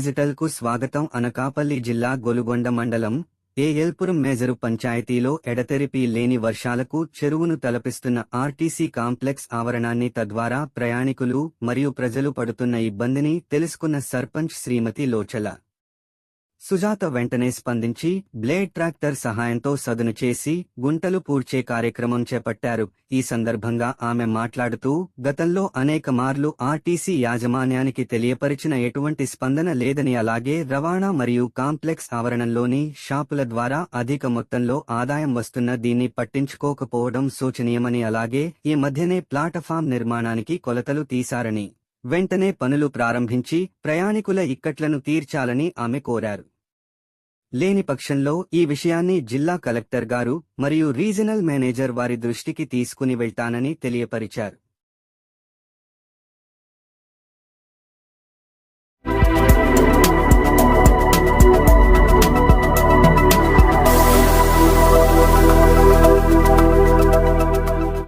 డిజిటల్కు స్వాగతం. అనకాపల్లి జిల్లా గొలుగొండ మండలం ఏఎల్పురం మేజరు పంచాయతీలో ఎడతెరిపి లేని వర్షాలకు చెరువును తలపిస్తున్న ఆర్టీసీ కాంప్లెక్స్ ఆవరణాన్ని తద్వారా ప్రయాణికులు మరియు ప్రజలు పడుతున్న ఇబ్బందిని తెలుసుకున్న సర్పంచ్ శ్రీమతి లోచల సుజాత వెంటనే స్పందించి బ్లేడ్ ట్రాక్టర్ సహాయంతో సదును చేసి గుంటలు పూడ్చే కార్యక్రమం చేపట్టారు. ఈ సందర్భంగా ఆమె మాట్లాడుతూ, గతంలో అనేక మార్లు ఆర్టీసీ యాజమాన్యానికి తెలియపరిచిన ఎటువంటి స్పందన లేదని, అలాగే రవాణా మరియు కాంప్లెక్స్ ఆవరణంలోని షాపుల ద్వారా అధిక మొత్తంలో ఆదాయం వస్తున్న దీన్ని పట్టించుకోకపోవడం శోచనీయమని, అలాగే ఈ మధ్యనే ప్లాటఫామ్ నిర్మాణానికి కొలతలు తీశారని, వెంటనే పనులు ప్రారంభించి ప్రయాణికుల ఇక్కట్లను తీర్చాలని ఆమె కోరారు. లేని పక్షంలో ఈ విషయాన్ని జిల్లా కలెక్టర్ గారు మరియు రీజనల్ మేనేజర్ వారి దృష్టికి తీసుకుని వెళ్తానని తెలియపరిచారు.